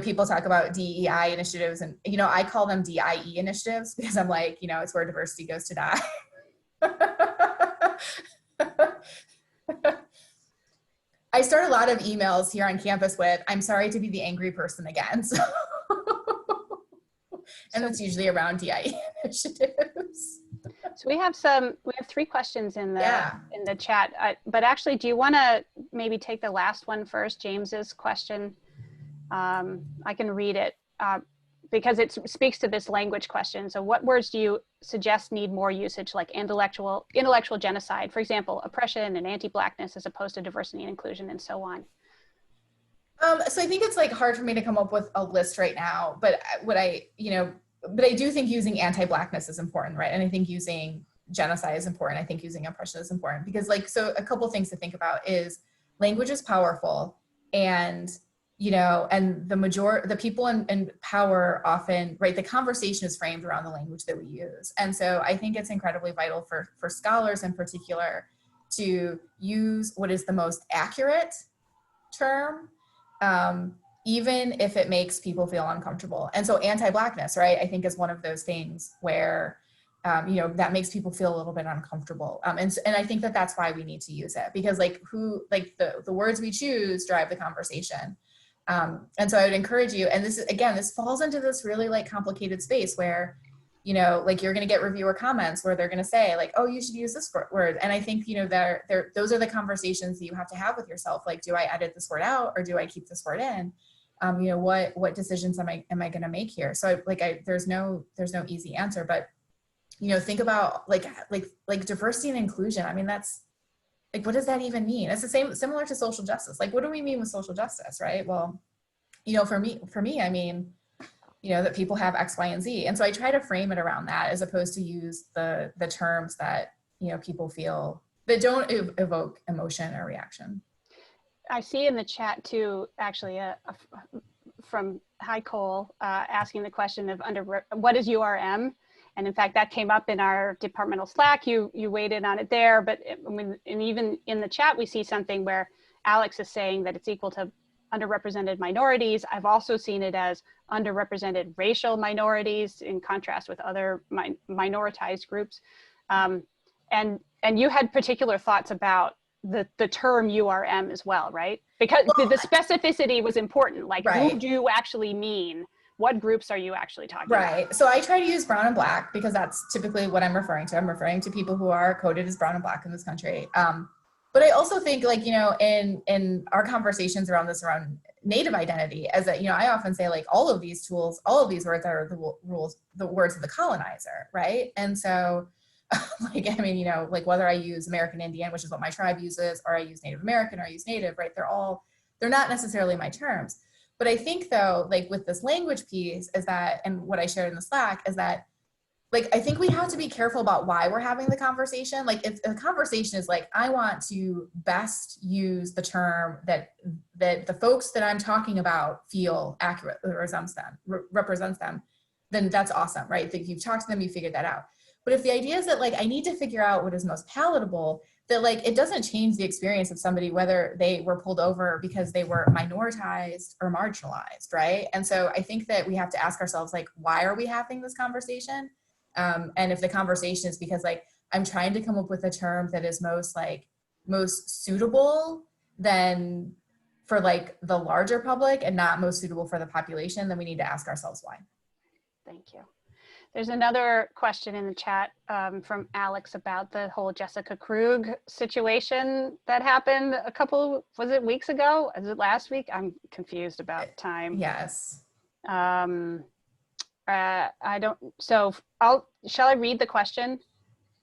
people talk about DEI initiatives, and, I call them DIE initiatives, because I'm like, it's where diversity goes to die. I start a lot of emails here on campus with, I'm sorry to be the angry person again. So, and it's usually around DIE initiatives. So we have 3 questions in the chat, but actually, do you want to maybe take the last one first, James's question? I can read it because it speaks to this language question. So what words do you suggest need more usage, like intellectual genocide, for example, oppression and anti-Blackness, as opposed to diversity and inclusion, and so on? So I think it's like hard for me to come up with a list right now, but but I do think using anti-Blackness is important, right? And I think using genocide is important. I think using oppression is important, because so a couple things to think about is language is powerful, and, and the people in power often, right, the conversation is framed around the language that we use. And so I think it's incredibly vital for scholars in particular to use what is the most accurate term, even if it makes people feel uncomfortable. And so anti-Blackness, right, I think is one of those things where, that makes people feel a little bit uncomfortable. And I think that that's why we need to use it, because the words we choose drive the conversation. And so I would encourage you, and this falls into this really complicated space where, you're going to get reviewer comments where they're going to say like, oh, you should use this word. And I think, those are the conversations that you have to have with yourself. Like, do I edit this word out, or do I keep this word in? What decisions am I going to make here? So there's no easy answer, but, think about like diversity and inclusion. I mean, that's what does that even mean? It's similar to social justice. Like, what do we mean with social justice, right? Well, for me, I mean, that people have X, Y, and Z. And so I try to frame it around that, as opposed to use the terms that, people feel that don't evoke emotion or reaction. I see in the chat too, actually, from Hi Cole, asking the question of what is URM? And in fact, that came up in our departmental Slack. You weighed in on it there, but and even in the chat, we see something where Alex is saying that it's equal to underrepresented minorities. I've also seen it as underrepresented racial minorities, in contrast with other minoritized groups. And you had particular thoughts about the term URM as well, right? Because the specificity was important. Like, right. Who do you actually mean what groups are you actually talking about? Right. So I try to use brown and black because that's typically what I'm referring to. I'm referring to people who are coded as brown and black in this country. But I also think, like, you know, in our conversations around Native identity, as a, you know, I often say, like, all of these tools, all of these words are the words of the colonizer, right? And so, like, I mean, you know, like, whether I use American Indian, which is what my tribe uses, or I use Native American, or I use Native, right? They're not necessarily my terms. But I think, though, like, with this language piece is that, and what I shared in the Slack is that, like, I think we have to be careful about why we're having the conversation. Like, if the conversation is like, I want to best use the term that the folks that I'm talking about feel accurate, represents them, then that's awesome, right? That you've talked to them, you figured that out. But if the idea is that, like, I need to figure out what is most palatable, that, like, it doesn't change the experience of somebody whether they were pulled over because they were minoritized or marginalized, right? And so I think that we have to ask ourselves, like, why are we having this conversation? And if the conversation is because, like, I'm trying to come up with a term that is most suitable then for, like, the larger public and not most suitable for the population, then we need to ask ourselves why. Thank you. There's another question in the chat from Alex about the whole Jessica Krug situation that happened a couple, was it weeks ago? Is it last week? I'm confused about time. Yes. I don't, so shall I read the question?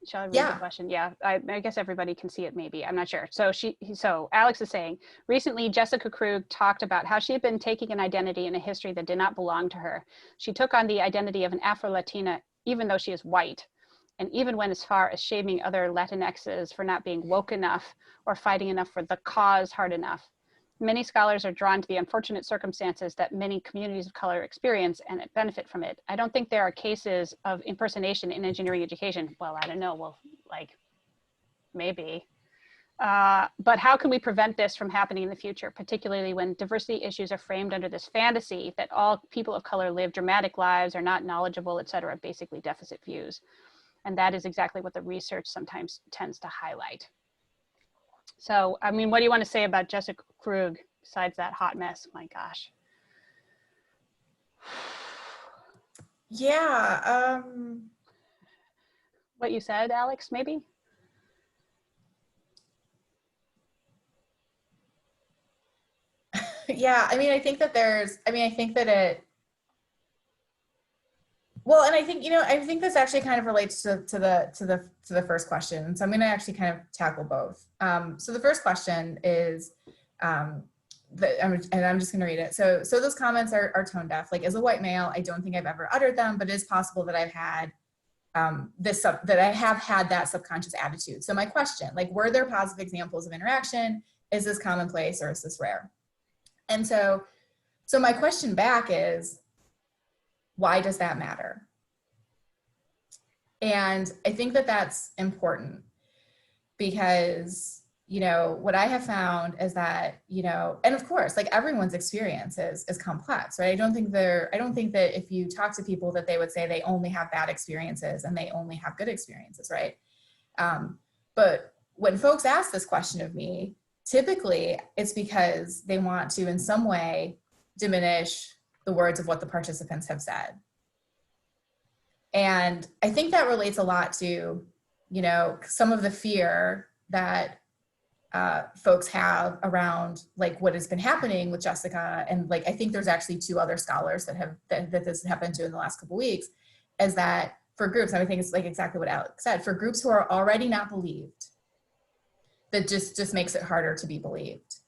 Shall I read the question? Yeah, I guess everybody can see it maybe, I'm not sure. So Alex is saying, recently Jessica Krug talked about how she had been taking an identity and a history that did not belong to her. She took on the identity of an Afro-Latina, even though she is white, and even went as far as shaming other Latinxes for not being woke enough or fighting enough for the cause hard enough. Many scholars are drawn to the unfortunate circumstances that many communities of color experience and benefit from it. I don't think there are cases of impersonation in engineering education. Well, I don't know. Well, like, maybe. But how can we prevent this from happening in the future, particularly when diversity issues are framed under this fantasy that all people of color live dramatic lives, are not knowledgeable, et cetera, basically deficit views. And that is exactly what the research sometimes tends to highlight. So, I mean, what do you want to say about Jessica Krug besides that hot mess? My gosh. Yeah. What you said, Alex, maybe? Yeah, I mean, I think that well, and I think, you know, I think this actually kind of relates to the first question. So I'm going to actually kind of tackle both. So the first question is, and I'm just going to read it. So those comments are tone deaf. Like, as a white male, I don't think I've ever uttered them, but it is possible that I've had that subconscious attitude. So my question, like, were there positive examples of interaction? Is this commonplace or is this rare? And so my question back is, why does that matter? And I think that that's important because, you know, what I have found is that, you know, and of course, like, everyone's experience is complex, right? I don't think that if you talk to people that they would say they only have bad experiences and they only have good experiences, right? But when folks ask this question of me, typically it's because they want to in some way diminish the words of what the participants have said. And I think that relates a lot to, you know, some of the fear that folks have around, like, what has been happening with Jessica. And, like, I think there's actually 2 other scholars that this happened to in the last couple of weeks, is that for groups, and I think it's like exactly what Alex said, for groups who are already not believed, that just makes it harder to be believed.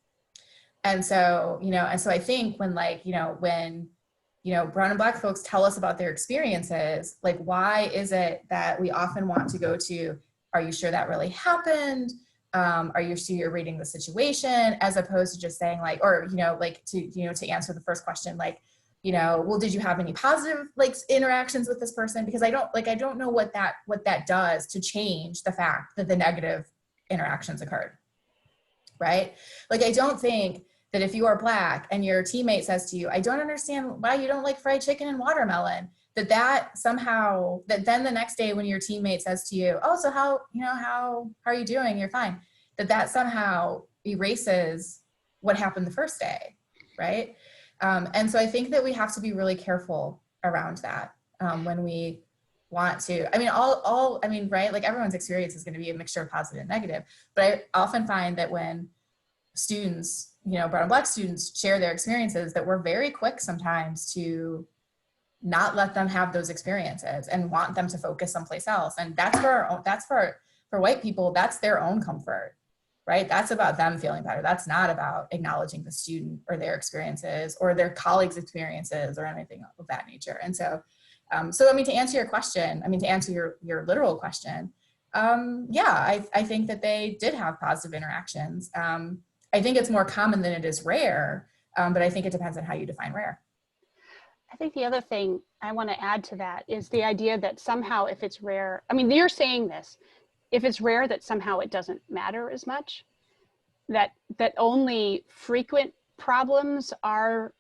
And so, you know, and so I think when, like, when brown and black folks tell us about their experiences, like, why is it that we often want to go to, are you sure that really happened? Are you sure you're reading the situation? As opposed to just saying, like, or, you know, like, to answer the first question, like, you know, well, did you have any positive, like, interactions with this person? Because I don't know what that does to change the fact that the negative interactions occurred, right? Like, I don't think that if you are black and your teammate says to you, I don't understand why you don't like fried chicken and watermelon, that then the next day when your teammate says to you, oh, so how are you doing? You're fine. That somehow erases what happened the first day, right? And so I think that we have to be really careful around that when we want to, I mean, right, like everyone's experience is going to be a mixture of positive and negative, but I often find that when students, brown and black students share their experiences, that we're very quick sometimes to not let them have those experiences and want them to focus someplace else. And that's for white people, that's their own comfort, right? That's about them feeling better. That's not about acknowledging the student or their experiences or their colleagues' experiences or anything of that nature. And so, to answer your question, to answer your literal question, I think that they did have positive interactions. I think it's more common than it is rare, but I think it depends on how you define rare. I think the other thing I want to add to that is the idea that somehow if it's rare, you're saying this, if it's rare that somehow it doesn't matter as much, that only frequent problems are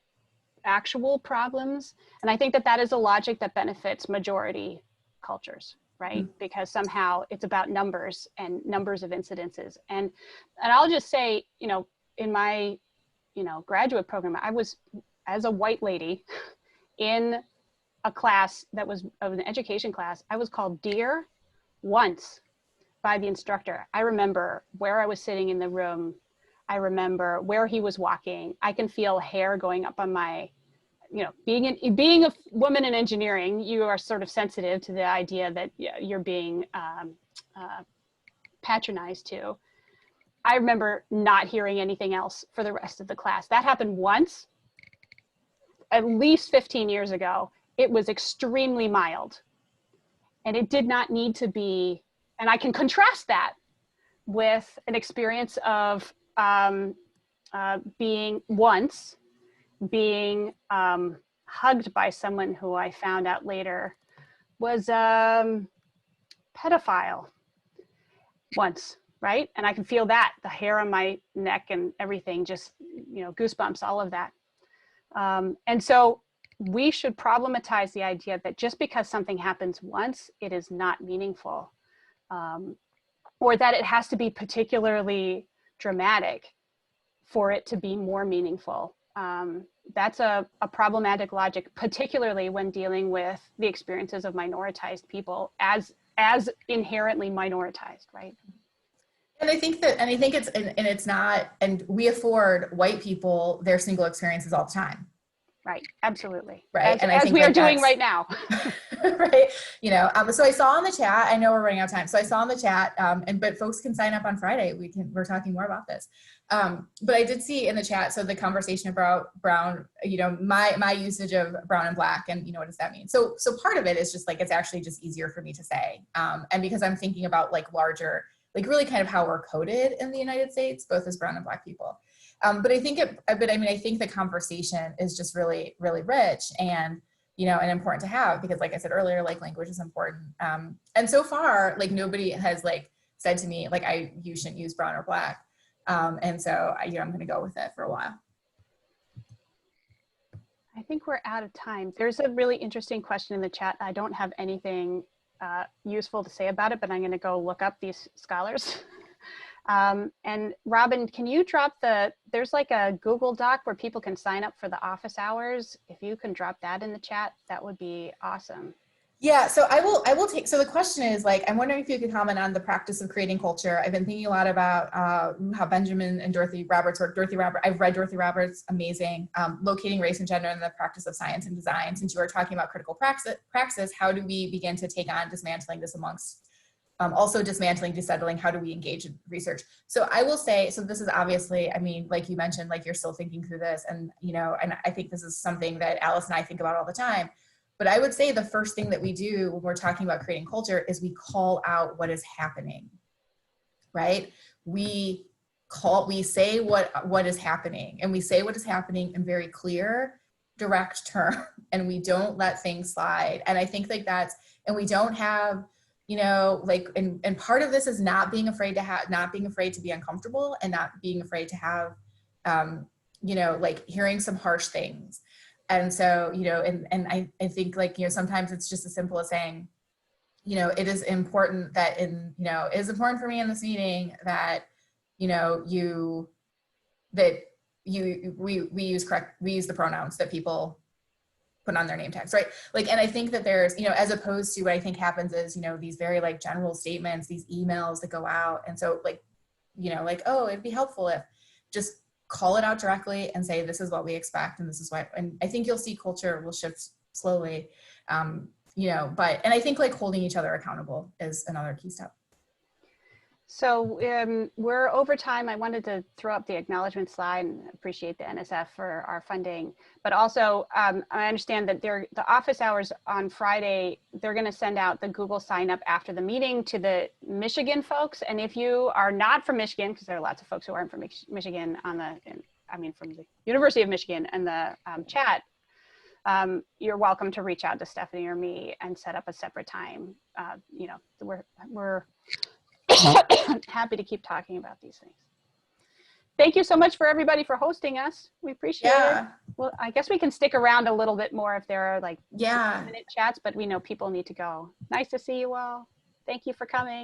actual problems. And I think that is a logic that benefits majority cultures, right? Mm-hmm. Because somehow it's about numbers and numbers of incidences. And I'll just say, in my, graduate program, I was, as a white lady, in a class that was of an education class, I was called dear once by the instructor. I remember where I was sitting in the room. I remember where he was walking. I can feel hair going up on my, being a woman in engineering, you are sort of sensitive to the idea that you're being patronized to. I remember not hearing anything else for the rest of the class. That happened once, at least 15 years ago. It was extremely mild. And it did not need to be, and I can contrast that with an experience of being hugged by someone who I found out later was pedophile once, right? And I can feel that, the hair on my neck and everything, just, goosebumps, all of that. And so we should problematize the idea that just because something happens once, it is not meaningful, or that it has to be particularly dramatic for it to be more meaningful. That's a problematic logic, particularly when dealing with the experiences of minoritized people as inherently minoritized, right? And I think it's not, and we afford white people their single experiences all the time. Right, absolutely. Right, and as we are doing right now. Right, so I saw in the chat, I know we're running out of time, so I saw in the chat, but folks can sign up on Friday. We're talking more about this. But I did see in the chat, so the conversation about brown, my usage of brown and black, and what does that mean? So part of it is just like, it's actually just easier for me to say. And because I'm thinking about like larger, like really kind of how we're coded in the United States, both as brown and black people. But I think I think the conversation is just really, really rich and, and important to have, because like I said earlier, like language is important. And so far, like nobody has like said to me, like, you shouldn't use brown or black. And so, I'm going to go with it for a while. I think we're out of time. There's a really interesting question in the chat. I don't have anything useful to say about it, but I'm going to go look up these scholars. And Robin, can you drop there's like a Google Doc where people can sign up for the office hours. If you can drop that in the chat, that would be awesome. Yeah, so I will take, so the question is like, I'm wondering if you could comment on the practice of creating culture. I've been thinking a lot about how Benjamin and Dorothy Roberts work. I've read Dorothy Roberts, amazing. Locating race and gender in the practice of science and design. Since you were talking about critical praxis, how do we begin to take on dismantling this amongst, also dismantling, desettling, how do we engage in research? So I will say, so this is obviously, like you mentioned, like you're still thinking through this, and, and I think this is something that Alice and I think about all the time. But I would say the first thing that we do when we're talking about creating culture is we call out what is happening, right? We say what is happening, and we say what is happening in very clear, direct terms, and we don't let things slide. And I think like and we don't have, and part of this is not being afraid to be uncomfortable, and not being afraid to have, like hearing some harsh things. And so, and I think like, sometimes it's just as simple as saying, it is important that it is important for me in this meeting that, that we use the pronouns that people put on their name tags, right? Like, and I think that there's, you know, as opposed to what I think happens is, you know, these very like general statements, these emails that go out. And so like, you know, like, oh, it'd be helpful if just call it out directly and say, this is what we expect. And this is why, and I think you'll see culture will shift slowly, you know, and I think like holding each other accountable is another key step. So we're over time. I wanted to throw up the acknowledgement slide and appreciate the NSF for our funding. But also, I understand that the office hours on Friday, they're going to send out the Google sign up after the meeting to the Michigan folks. And if you are not from Michigan, because there are lots of folks who aren't from Michigan from the University of Michigan and the chat, you're welcome to reach out to Stephanie or me and set up a separate time. You know, we're happy to keep talking about these things. Thank you so much for everybody for hosting us. We appreciate it. Well, I guess we can stick around a little bit more if there are like 2-minute chats, but we know people need to go. Nice to see you all. Thank you for coming.